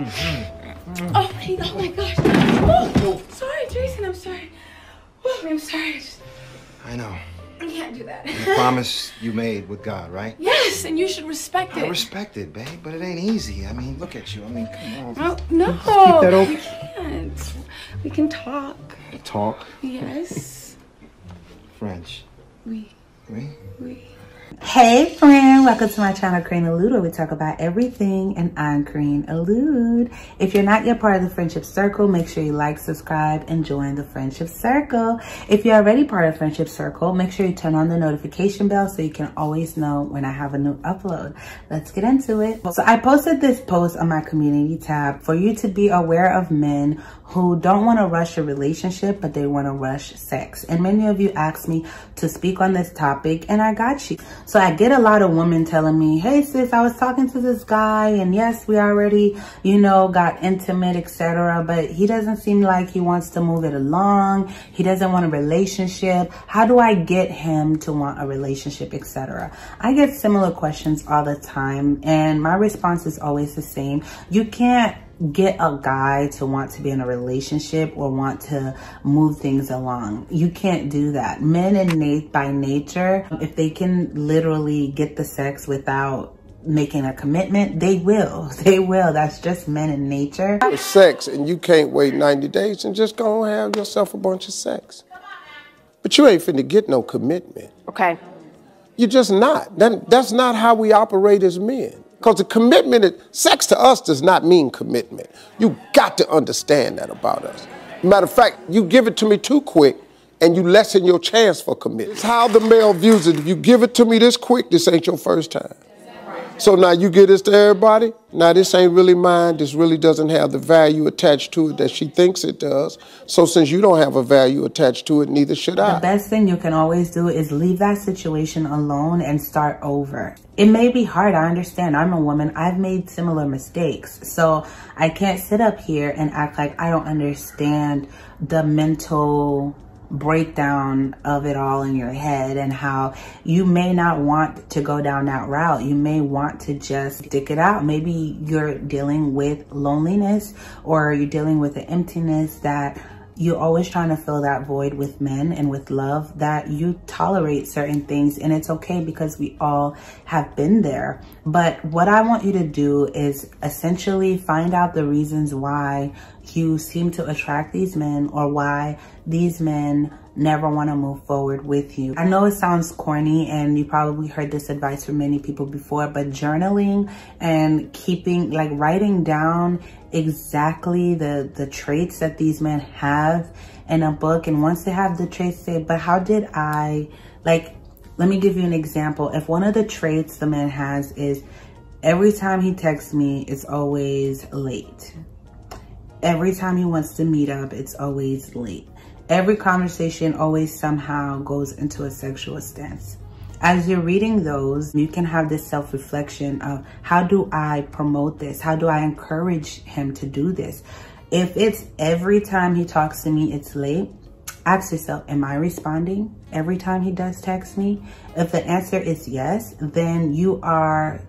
Oh, oh my gosh. Oh, sorry, Jason. I'm sorry. Oh, I'm sorry. I know. I can't do that. The promise you made with God, right? Yes, and you should respect it. I respect it, babe, but it ain't easy. I mean, look at you. I mean, come on. Oh, no. Keep that open. We can't. We can talk. Talk? Yes. French. Oui. Oui? Oui. Hey friend, welcome to my channel, Crane Allude, where we talk about everything, and I'm Crane Allude. If you're not yet part of the friendship circle, make sure you like, subscribe, and join the friendship circle. If you're already part of the friendship circle, make sure you turn on the notification bell so you can always know when I have a new upload. Let's get into it. So I posted this post on my community tab for you to be aware of men who don't want to rush a relationship, but they want to rush sex. And many of you asked me to speak on this topic, and I got you. So I get a lot of women telling me, hey sis, I was talking to this guy, and yes, we already, you know, got intimate, etc. But he doesn't seem like he wants to move it along. He doesn't want a relationship. How do I get him to want a relationship, etc.? I get similar questions all the time, and my response is always the same. You can't get a guy to want to be in a relationship or want to move things along. You can't do that. Men by nature, if they can literally get the sex without making a commitment, they will. They will. That's just men in nature. Sex, and you can't wait 90 days and just go and have yourself a bunch of sex. But you ain't finna get no commitment. Okay. You're just not. That's not how we operate as men. Because the commitment, sex to us does not mean commitment. You got to understand that about us. Matter of fact, you give it to me too quick and you lessen your chance for commitment. It's how the male views it. If you give it to me this quick, this ain't your first time. So now you give this to everybody. Now this ain't really mine. This really doesn't have the value attached to it that she thinks it does. So since you don't have a value attached to it, neither should I. The best thing you can always do is leave that situation alone and start over. It may be hard. I understand. I'm a woman. I've made similar mistakes. So I can't sit up here and act like I don't understand the mental breakdown of it all in your head and how you may not want to go down that route. You may want to just stick it out. Maybe you're dealing with loneliness, or you're dealing with the emptiness that you're always trying to fill that void with men and with love, that you tolerate certain things, and it's okay because we all have been there. But what I want you to do is essentially find out the reasons why you seem to attract these men, or why these men never want to move forward with you. I know it sounds corny, and you probably heard this advice from many people before, but journaling and writing down exactly the traits that these men have in a book. And once they have the traits, say, but how did I, let me give you an example. If one of the traits the man has is every time he texts me, it's always late. Every time he wants to meet up, it's always late. Every conversation always somehow goes into a sexual stance. As you're reading those, you can have this self-reflection of, how do I promote this? How do I encourage him to do this? If it's every time he talks to me, it's late, ask yourself, am I responding every time he does text me? If the answer is yes, then you are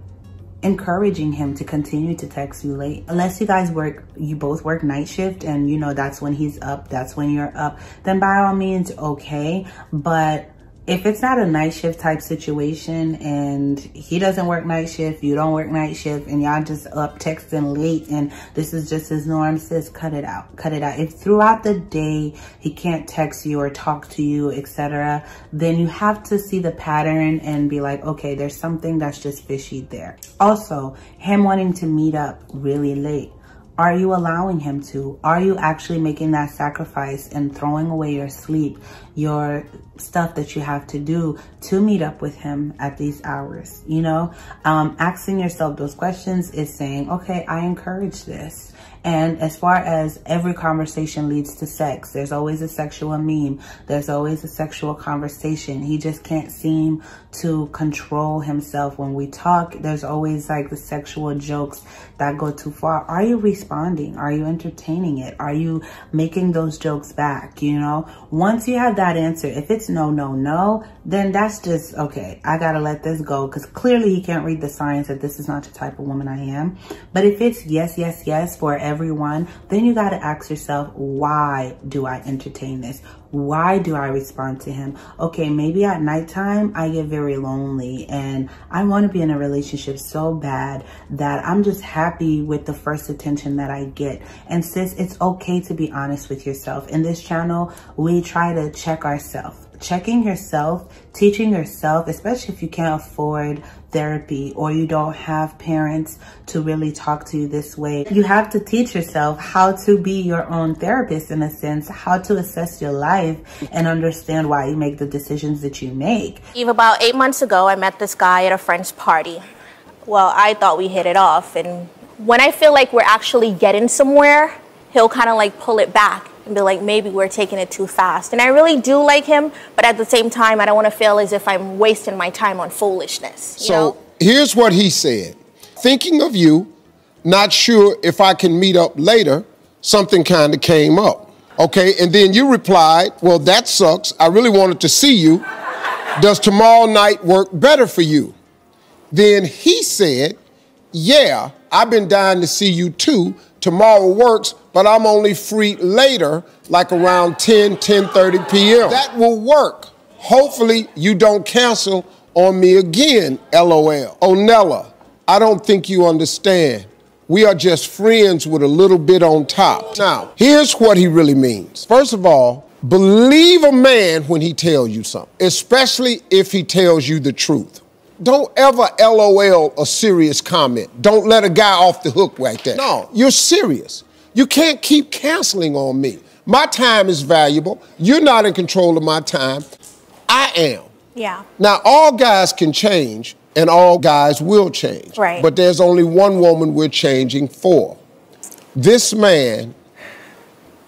encouraging him to continue to text you late. Unless you both work night shift, and you know that's when he's up, that's when you're up, then by all means, okay. But if it's not a night shift type situation and he doesn't work night shift, you don't work night shift, and y'all just up texting late and this is just his norm, sis, cut it out. Cut it out. If throughout the day he can't text you or talk to you, etc., then you have to see the pattern and be like, okay, there's something that's just fishy there. Also, him wanting to meet up really late. Are you allowing him to? Are you actually making that sacrifice and throwing away your sleep, your stuff that you have to do to meet up with him at these hours? You know, asking yourself those questions is saying, okay, I encourage this. And as far as every conversation leads to sex, there's always a sexual meme. There's always a sexual conversation. He just can't seem to control himself when we talk. There's always like the sexual jokes that go too far. Are you responding? Are you entertaining it? Are you making those jokes back? You know, once you have that answer, if it's no, no, no, then that's just, okay, I gotta let this go, because clearly he can't read the signs that this is not the type of woman I am. But if it's yes, yes, yes for everyone, then you gotta ask yourself, why do I entertain this? Why do I respond to him? Okay, maybe at nighttime I get very lonely and I want to be in a relationship so bad that I'm just happy with the first attention that I get. And sis, it's okay to be honest with yourself. In this channel, we try to check ourselves. Checking yourself, teaching yourself, especially if you can't afford therapy or you don't have parents to really talk to you this way. You have to teach yourself how to be your own therapist, in a sense, how to assess your life and understand why you make the decisions that you make. About 8 months ago, I met this guy at a friend's party. Well, I thought we hit it off, and when I feel like we're actually getting somewhere, he'll kind of like pull it back and be like, maybe we're taking it too fast. And I really do like him, but at the same time, I don't want to feel as if I'm wasting my time on foolishness. So here's what he said. Thinking of you, not sure if I can meet up later, something kind of came up. Okay, and then you replied, well, that sucks. I really wanted to see you. Does tomorrow night work better for you? Then he said, yeah, I've been dying to see you too. Tomorrow works, but I'm only free later, like around 10:30 p.m. That will work. Hopefully you don't cancel on me again, LOL. Oh, Nella, I don't think you understand. We are just friends with a little bit on top. Now, here's what he really means. First of all, believe a man when he tells you something, especially if he tells you the truth. Don't ever LOL a serious comment. Don't let a guy off the hook like that. No, you're serious. You can't keep canceling on me. My time is valuable. You're not in control of my time. I am. Yeah. Now, all guys can change, and all guys will change. Right. But there's only one woman we're changing for. This man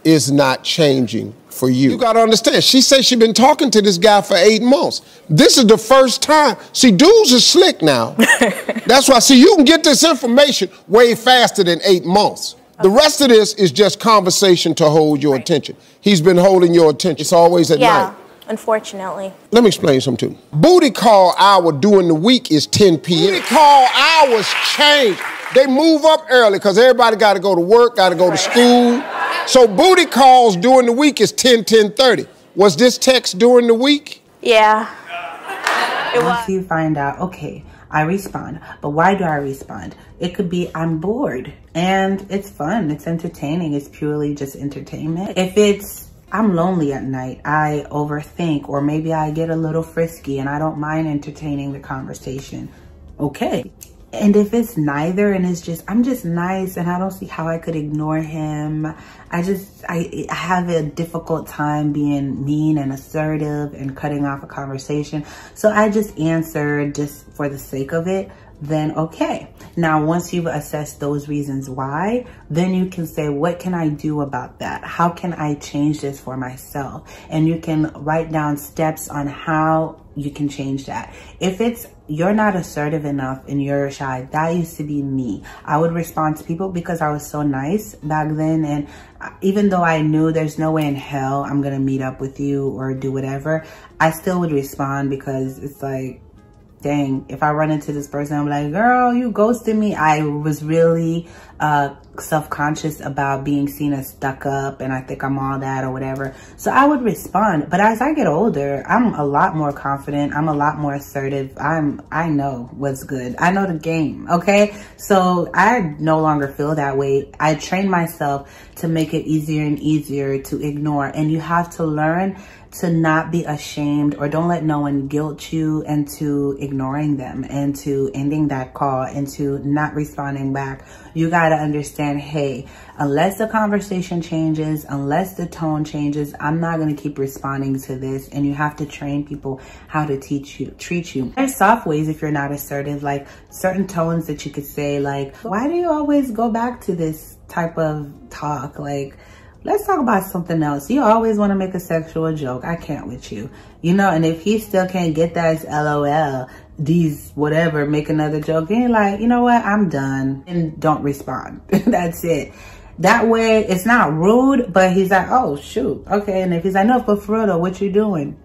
is not changing for you. You gotta understand, she says she's been talking to this guy for 8 months. This is the first time. See, dudes are slick now. That's why, see, you can get this information way faster than 8 months. The rest of this is just conversation to hold your attention. He's been holding your attention. It's always at night. Yeah, unfortunately. Let me explain something to you. Booty call hour during the week is 10 p.m. Booty call hours change. They move up early because everybody got to go to work, got to go to school. So booty calls during the week is 10:30. Was this text during the week? Yeah. Once you find out, okay, I respond. But why do I respond? It could be I'm bored and it's fun. It's entertaining. It's purely just entertainment. If it's I'm lonely at night, I overthink, or maybe I get a little frisky and I don't mind entertaining the conversation. Okay. And if it's neither and it's just, I'm just nice and I don't see how I could ignore him. I have a difficult time being mean and assertive and cutting off a conversation. So I just answer just for the sake of it. Then okay. Now, once you've assessed those reasons why, then you can say, what can I do about that? How can I change this for myself? And you can write down steps on how you can change that. If it's you're not assertive enough and you're shy, that used to be me. I would respond to people because I was so nice back then. And even though I knew there's no way in hell I'm gonna meet up with you or do whatever, I still would respond because it's like, dang, if I run into this person, I'm like, girl, you ghosted me. I was really self-conscious about being seen as stuck up and I think I'm all that or whatever. So I would respond. But as I get older, I'm a lot more confident. I'm a lot more assertive. I know what's good. I know the game, okay? So I no longer feel that way. I train myself to make it easier and easier to ignore. And you have to learn to not be ashamed, or don't let no one guilt you into ignoring them, into ending that call, into not responding back. You got to understand, hey, unless the conversation changes, unless the tone changes, I'm not going to keep responding to this. And you have to train people how to treat you. There's soft ways if you're not assertive, like certain tones that you could say, like, why do you always go back to this type of talk? Like, let's talk about something else. You always want to make a sexual joke. I can't with you. You know, and if he still can't get that, it's LOL, these whatever, make another joke. And you're like, you know what? I'm done. And don't respond. That's it. That way, it's not rude, but he's like, oh, shoot. Okay. And if he's like, no, but for real though, what you doing?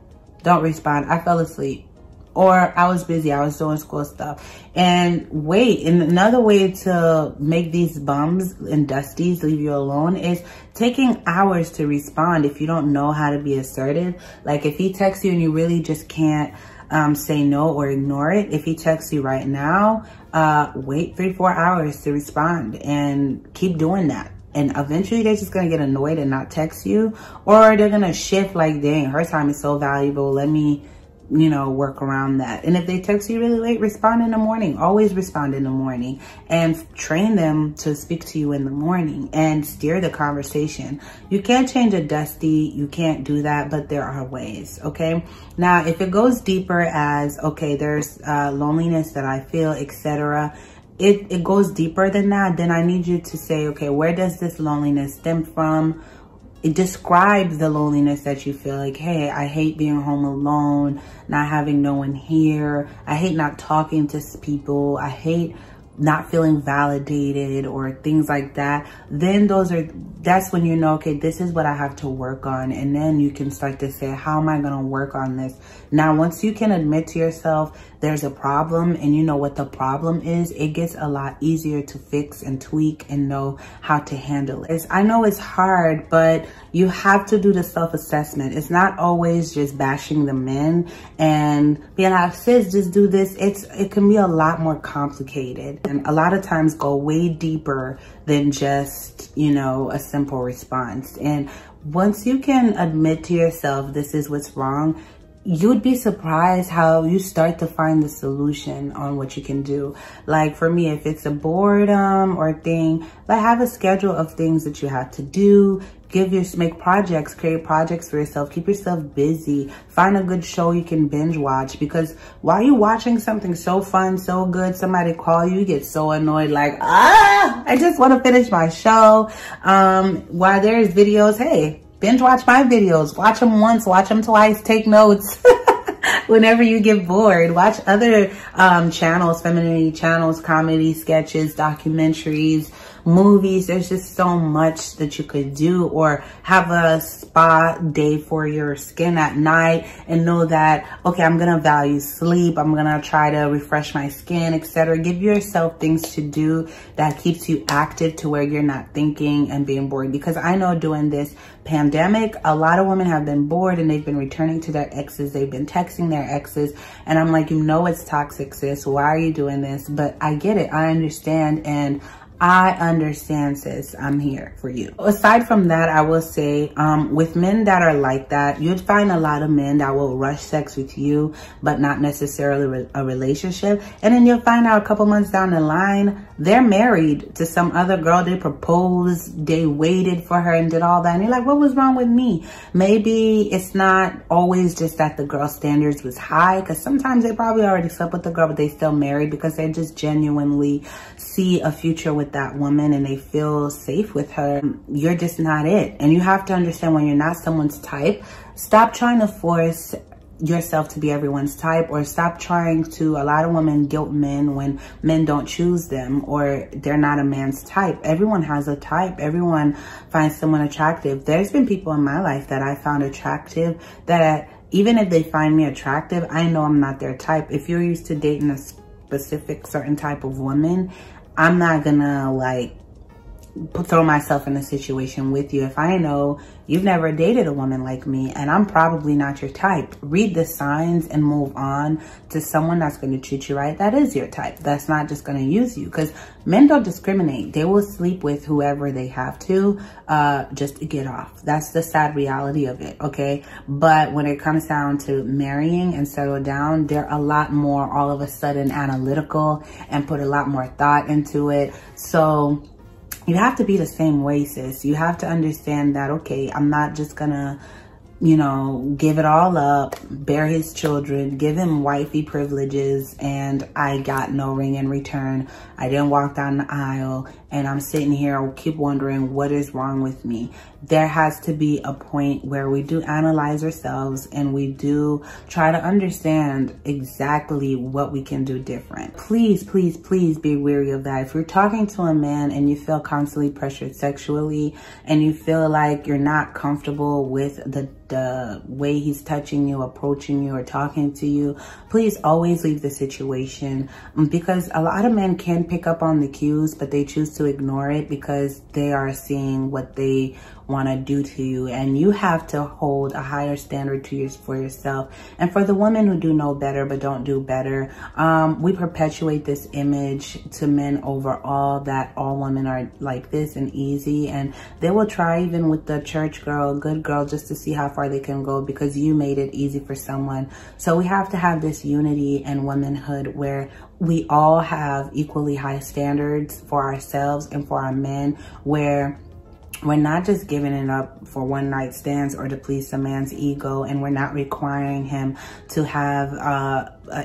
Don't respond. I fell asleep. Or I was busy, I was doing school stuff. And wait, and another way to make these bums and dusties leave you alone is taking hours to respond if you don't know how to be assertive. Like if he texts you and you really just can't say no or ignore it. If he texts you right now, wait 3-4 hours to respond and keep doing that. And eventually they're just going to get annoyed and not text you. Or they're going to shift like, dang, her time is so valuable. Let me, you know, work around that. And if they text you really late, respond in the morning. Always respond in the morning, and train them to speak to you in the morning and steer the conversation. You can't change a dusty. You can't do that, but there are ways. Okay. Now, if it goes deeper as, okay, there's loneliness that I feel, etc. It goes deeper than that. Then I need you to say, okay, where does this loneliness stem from? Describe the loneliness that you feel. Like, hey, I hate being home alone, not having no one here. I hate not talking to people. I hate not feeling validated or things like that. Then that's when you know, okay, this is what I have to work on. And then you can start to say, how am I going to work on this? Now, once you can admit to yourself there's a problem and you know what the problem is, it gets a lot easier to fix and tweak and know how to handle it. I know it's hard, but you have to do the self-assessment. It's not always just bashing the men and being like, sis, just do this. It can be a lot more complicated, and a lot of times go way deeper than just, you know, a simple response. And once you can admit to yourself this is what's wrong, you'd be surprised how you start to find the solution on what you can do. Like for me, if it's a boredom or thing, like have a schedule of things that you have to do. Make projects, create projects for yourself. Keep yourself busy. Find a good show you can binge watch, because while you're watching something so fun, so good, somebody call you, you get so annoyed, like, I just want to finish my show. While there's videos, hey, binge watch my videos. Watch them once, watch them twice, take notes. Whenever you get bored, watch other channels, femininity channels, comedy, sketches, documentaries, movies. There's just so much that you could do. Or have a spa day for your skin at night and know that, okay, I'm going to value sleep. I'm going to try to refresh my skin, etc. Give yourself things to do that keeps you active to where you're not thinking and being bored. Because I know during this pandemic, a lot of women have been bored and they've been returning to their exes. They've been texting their exes. And I'm like, you know, it's toxic, sis. Why are you doing this? But I get it. I understand. And I understand, sis. I'm here for you. Aside from that, I will say, with men that are like that, you'd find a lot of men that will rush sex with you, but not necessarily a relationship. And then you'll find out a couple months down the line, they're married to some other girl. They proposed, they waited for her and did all that. And you're like, what was wrong with me? Maybe it's not always just that the girl's standards was high, because sometimes they probably already slept with the girl, but they still married because they just genuinely see a future with that woman and they feel safe with her. You're just not it. And you have to understand, when you're not someone's type, stop trying to force yourself to be everyone's type, or stop trying to, a lot of women guilt men when men don't choose them or they're not a man's type. Everyone has a type. Everyone finds someone attractive. There's been people in my life that I found attractive that even if they find me attractive, I know I'm not their type. If you're used to dating a specific certain type of woman, I'm not gonna like throw myself in a situation with you. If I know you've never dated a woman like me and I'm probably not your type, read the signs and move on to someone that's going to treat you right. That is your type. That's not just going to use you, because men don't discriminate. They will sleep with whoever they have to just to get off. That's the sad reality of it, okay? But when it comes down to marrying and settle down, they're a lot more all of a sudden analytical and put a lot more thought into it. So you have to be the same way, sis. You have to understand that, okay, I'm not just gonna, you know, give it all up, bear his children, give him wifey privileges, and I got no ring in return. I didn't walk down the aisle, and I'm sitting here, keep wondering what is wrong with me. There has to be a point where we do analyze ourselves and we do try to understand exactly what we can do different. Please, please, please be wary of that. If you're talking to a man and you feel constantly pressured sexually and you feel like you're not comfortable with the way he's touching you, approaching you, or talking to you, please always leave the situation, because a lot of men can pick up on the cues, but they choose to ignore it because they are seeing what they want to do to you. And you have to hold a higher standard for yourself. And for the women who do know better but don't do better, we perpetuate this image to men overall that all women are like this and easy, and they will try even with the church girl, good girl, just to see how far they can go because you made it easy for someone. So we have to have this unity and womanhood where we all have equally high standards for ourselves and for our men, where we're not just giving it up for one night stands or to please a man's ego, and we're not requiring him to have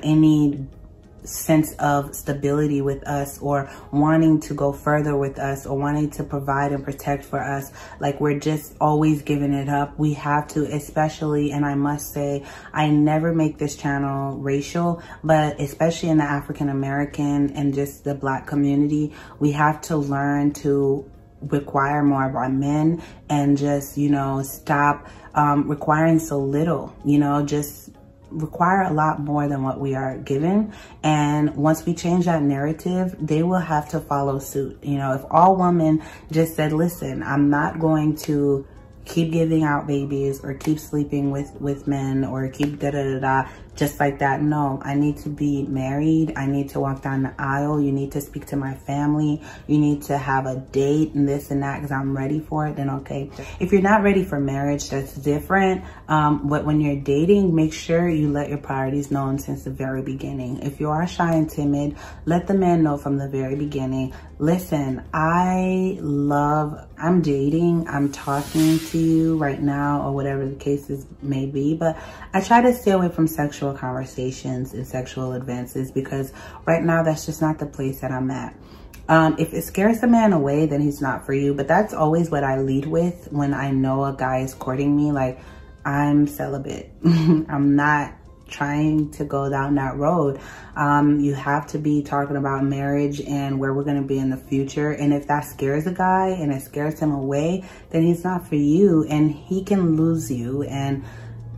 any sense of stability with us or wanting to go further with us or wanting to provide and protect for us. Like we're just always giving it up. We have to, especially, and I must say, I never make this channel racial, but especially in the African American and just the Black community, we have to learn to require more of our men and just, you know, stop requiring so little, you know, just require a lot more than what we are given. And once we change that narrative, they will have to follow suit. You know, if all women just said, listen, I'm not going to keep giving out babies or keep sleeping with men or keep da-da-da-da, just like that. No, I need to be married. I need to walk down the aisle. You need to speak to my family. You need to have a date and this and that because I'm ready for it. Then okay. If you're not ready for marriage, that's different. But when you're dating, make sure you let your priorities known since the very beginning. If you are shy and timid, let the man know from the very beginning. Listen, I'm dating, I'm talking to you right now, or whatever the cases may be, but I try to stay away from sexual conversations and sexual advances because right now that's just not the place that I'm at. If it scares a man away, then he's not for you, but that's always what I lead with when I know a guy is courting me. Like, I'm celibate. I'm not trying to go down that road. You have to be talking about marriage and where we're going to be in the future. And if that scares a guy and it scares him away, then he's not for you and he can lose you and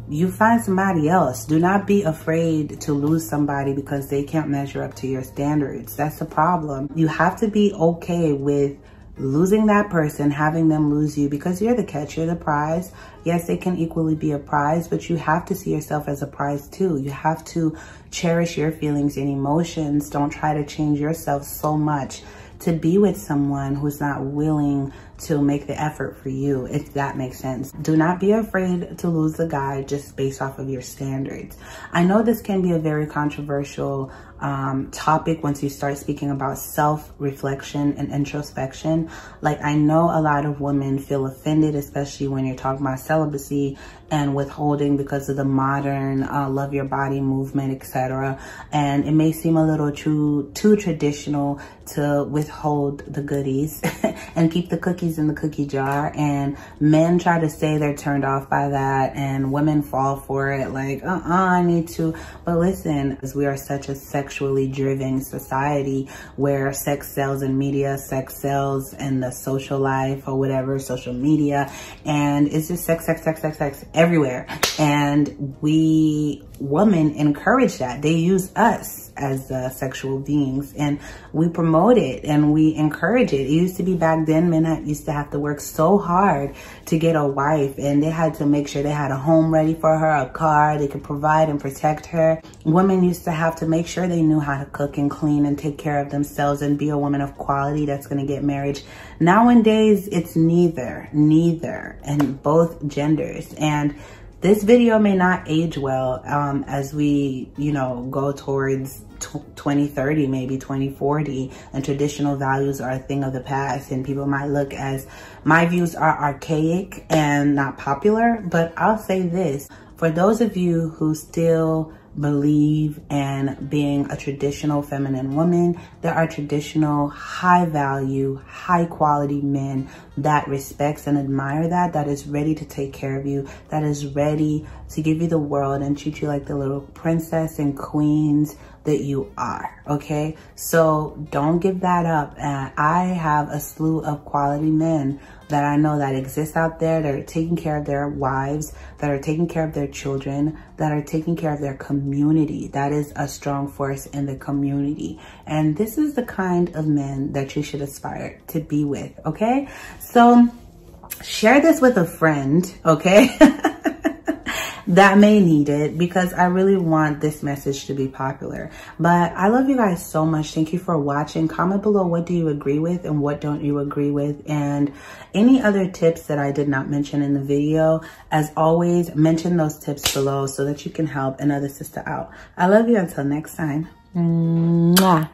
you find somebody else. Do not be afraid to lose somebody because they can't measure up to your standards. That's the problem. You have to be okay with losing that person, having them lose you, because you're the catch, you're the prize. Yes, they can equally be a prize, but you have to see yourself as a prize too. You have to cherish your feelings and emotions. Don't try to change yourself so much to be with someone who's not willing to make the effort for you, if that makes sense. Do not be afraid to lose the guy just based off of your standards. I know this can be a very controversial topic once you start speaking about self-reflection and introspection. Like, I know a lot of women feel offended, especially when you're talking about celibacy and withholding because of the modern love your body movement, etc. And it may seem a little too traditional to withhold the goodies and keep the cookies in the cookie jar. And men try to say they're turned off by that, and women fall for it like, I need to. But listen, as we are such a sexually driven society where sex sells in media, sex sells in the social life or whatever, social media, and it's just sex everywhere. And we women encourage that. They use us as sexual beings, and we promote it and we encourage it. It used to be back then, men used to have to work so hard to get a wife, and they had to make sure they had a home ready for her, a car, they could provide and protect her. Women used to have to make sure they knew how to cook and clean and take care of themselves and be a woman of quality that's going to get married. Nowadays, it's neither, and both genders. And this video may not age well as we, you know, go towards 2030, maybe 2040, and traditional values are a thing of the past, and people might look as my views are archaic and not popular. But I'll say this, for those of you who still believe in being a traditional feminine woman, there are traditional high value, high quality men that respects and admire that is ready to take care of you, that is ready to give you the world and treat you like the little princess and queens that you are, okay? So don't give that up. And I have a slew of quality men that I know that exist out there that are taking care of their wives, that are taking care of their children, that are taking care of their community. That is a strong force in the community. And this is the kind of men that you should aspire to be with, okay? So share this with a friend, okay? That may need it, because I really want this message to be popular. But I love you guys so much. Thank you for watching. Comment below, what do you agree with and what don't you agree with, and any other tips that I did not mention in the video. As always, mention those tips below so that you can help another sister out. I love you. Until next time. Mwah.